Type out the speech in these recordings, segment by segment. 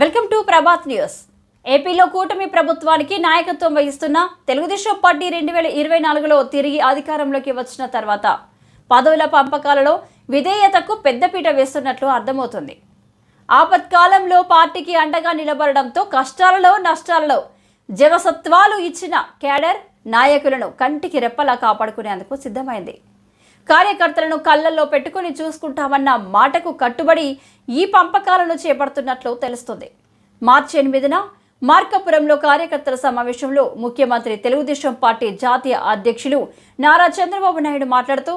Welcome to Prabhat news. ఏపీలో కూటమి ప్రభుత్వానికి నాయకత్వం వహిస్తున్న తెలుగుదేశం పార్టీ 2024లో తిరిగి అధికారంలోకి వచ్చిన తర్వాత పదవుల పంపకాలలో విధేయతకు పెద్దపీట వేస్తున్నట్లు అర్థమవుతుంది. ఆపత్కాలంలో పార్టీకి అండగా నిలబడడంతో కష్టాలలో నష్టాలలో జవసత్వాలు ఇచ్చిన క్యాడర్ నాయకులను కంటికి రెప్పలా కాపాడుకునేందుకు సిద్ధమైంది. కార్యకర్తలను కళ్ళల్లో పెట్టుకుని చూసుకుంటామన్న మాటకు కట్టుబడి ఈ పంపకాలను చేపడుతున్నట్లు తెలుస్తుంది. మార్చి 8న మార్కాపురంలో కార్యకర్తల సమావేశంలో ముఖ్యమంత్రి తెలుగుదేశం పార్టీ జాతీయ అధ్యక్షులు నారా చంద్రబాబు నాయుడు మాట్లాడుతూ,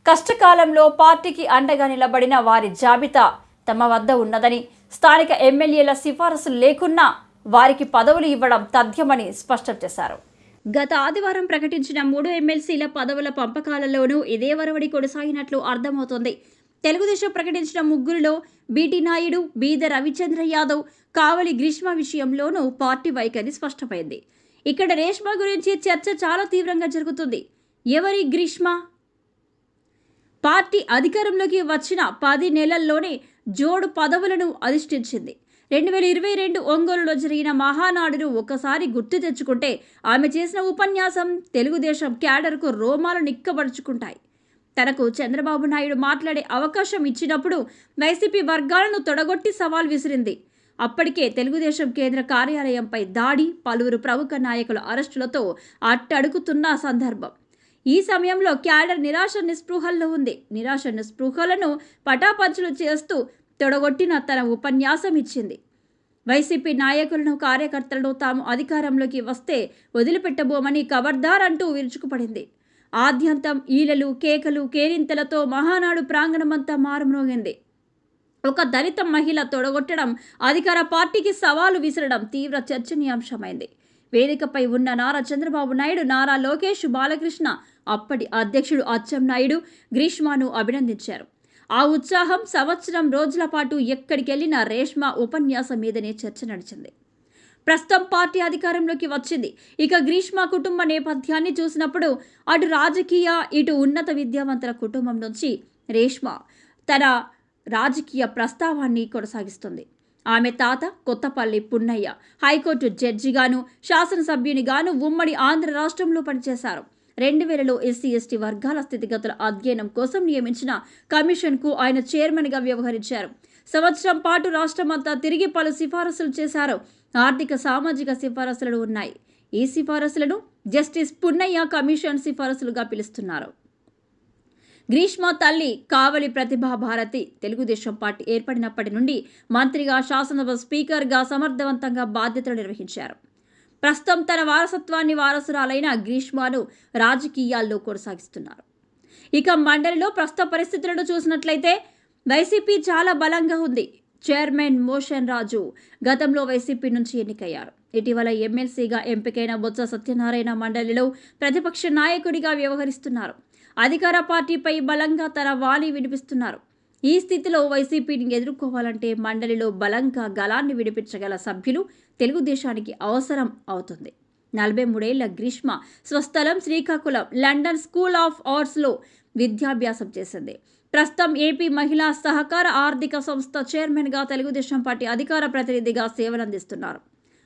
కష్టకాలంలో పార్టీకి అండగా నిలబడిన వారి జాబితా తమ వద్ద ఉన్నదని, స్థానిక ఎమ్మెల్యేల సిఫారసులు లేకున్నా వారికి పదవులు ఇవ్వడం తథ్యమని స్పష్టం చేశారు. గత ఆదివారం ప్రకటించిన 3 ఎమ్మెల్సీల పదవుల పంపకాలలోనూ ఇదే వరవడి కొనసాగినట్లు అర్థమవుతోంది. తెలుగుదేశం ప్రకటించిన ముగ్గురులో బీటీ నాయుడు, బీద రవిచంద్ర యాదవ్, కావలి గ్రీష్మ విషయంలోనూ పార్టీ వైఖరి స్పష్టమైంది. ఇక్కడ రేష్మ గురించి చర్చ చాలా తీవ్రంగా జరుగుతుంది. ఎవరి గ్రీష్మ? పార్టీ అధికారంలోకి వచ్చిన 10 నెలల్లోనే జోడు పదవులను అధిష్ఠించింది. 2022 ఒంగోలులో జరిగిన మహానాడును ఒకసారి గుర్తు తెచ్చుకుంటే ఆమె చేసిన ఉపన్యాసం తెలుగుదేశం క్యాడర్కు రోమాలు నిక్కబరుచుకుంటాయి. తనకు చంద్రబాబు నాయుడు మాట్లాడే అవకాశం ఇచ్చినప్పుడు వైసీపీ వర్గాలను తొడగొట్టి సవాల్ విసిరింది. అప్పటికే తెలుగుదేశం కేంద్ర కార్యాలయంపై దాడి, పలువురు ప్రముఖ నాయకుల అరెస్టులతో అట్టడుగుతున్న సందర్భం. ఈ సమయంలో క్యాడర్ నిరాశ నిస్పృహల్లో ఉంది. నిరాశ నిస్పృహలను పటాపంచలు చేస్తూ తొడగొట్టిన తన ఉపన్యాసం ఇచ్చింది. వైసీపీ నాయకులను, కార్యకర్తలను తాము అధికారంలోకి వస్తే వదిలిపెట్టబోమని ఖబర్దార్ అంటూ విరుచుకుపడింది. ఆద్యంతం ఈలలు, కేకలు, కేరింతలతో మహానాడు ప్రాంగణమంతా మారుమ్రోగింది. ఒక దళిత మహిళ తొడగొట్టడం, అధికార పార్టీకి సవాలు విసరడం తీవ్ర చర్చనీయాంశమైంది. వేదికపై ఉన్న నారా చంద్రబాబు నాయుడు, నారా లోకేష్, బాలకృష్ణ, అప్పటి అధ్యక్షుడు అచ్చెన్నాయుడు గ్రీష్మను అభినందించారు. ఆ ఉత్సాహం సంవత్సరం రోజుల పాటు ఎక్కడికెళ్లినా రేష్మ ఉపన్యాసం మీదనే చర్చ నడిచింది. ప్రస్తుతం పార్టీ అధికారంలోకి వచ్చింది. ఇక గ్రీష్మ కుటుంబ నేపథ్యాన్ని చూసినప్పుడు అటు రాజకీయ, ఇటు ఉన్నత విద్యావంతుల కుటుంబం నుంచి రేష్మ తన రాజకీయ ప్రస్తావాన్ని కొనసాగిస్తుంది. ఆమె తాత కొత్తపల్లి పున్నయ్య హైకోర్టు జడ్జిగాను, శాసనసభ్యునిగాను ఉమ్మడి ఆంధ్ర రాష్ట్రంలో పనిచేశారు. 2000లో ఎస్సీ ఎస్టీ వర్గాల స్థితిగతుల అధ్యయనం కోసం నియమించిన కమిషన్కు ఆయన చైర్మన్గా వ్యవహరించారు. సంవత్సరం పాటు రాష్ట్రమంతా తిరిగి పలు సిఫారసులు చేశారు. ఆర్థిక, సామాజిక సిఫారసులు ఉన్నాయి. ఈ సిఫారసులను జస్టిస్ పున్నయ్య కమిషన్ సిఫారసులుగా పిలుస్తున్నారు. గ్రీష్మ తల్లి కావలి ప్రతిభా భారతి తెలుగుదేశం పార్టీ ఏర్పడినప్పటి నుండి మంత్రిగా, శాసనసభ స్పీకర్గా సమర్థవంతంగా బాధ్యతలు నిర్వహించారు. ప్రస్తుతం తన వారసత్వాన్ని వారసురాలైన గ్రీష్మను రాజకీయాల్లో కొనసాగిస్తున్నారు. ఇక మండలిలో ప్రస్తుత పరిస్థితులను చూసినట్లయితే వైసీపీ చాలా బలంగా ఉంది. చైర్మన్ మోషన్ రాజు గతంలో వైసీపీ నుంచి ఎన్నికయ్యారు. ఇటీవల ఎమ్మెల్సీగా ఎంపికైన బొత్స సత్యనారాయణ మండలిలో ప్రతిపక్ష నాయకుడిగా వ్యవహరిస్తున్నారు. అధికార పార్టీపై బలంగా తన వాణి వినిపిస్తున్నారు. ఈ స్థితిలో వైసీపీని ఎదుర్కోవాలంటే మండలిలో బలంగా గలాన్ని విడిపించగల సభ్యులు తెలుగుదేశానికి అవసరం అవుతుంది. 43 ఏళ్ల గ్రీష్మ స్వస్థలం శ్రీకాకుళం లండన్ స్కూల్ ఆఫ్ ఆర్ట్స్లో విద్యాభ్యాసం చేసింది. ప్రస్తుతం ఏపీ మహిళా సహకార ఆర్థిక సంస్థ చైర్మన్గా, తెలుగుదేశం పార్టీ అధికార ప్రతినిధిగా సేవలందిస్తున్నారు.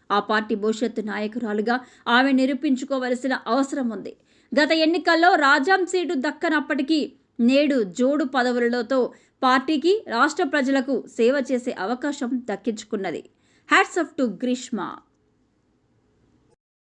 ఆ పార్టీ భవిష్యత్తు నాయకురాలుగా ఆమె నిరూపించుకోవలసిన అవసరం ఉంది. గత ఎన్నికల్లో రాజాం సీటు దక్కనప్పటికీ నేడు జోడు పదవులతో పార్టీకి, రాష్ట్ర ప్రజలకు సేవ చేసే అవకాశం దక్కించుకున్నది. Hats off to Greeshma.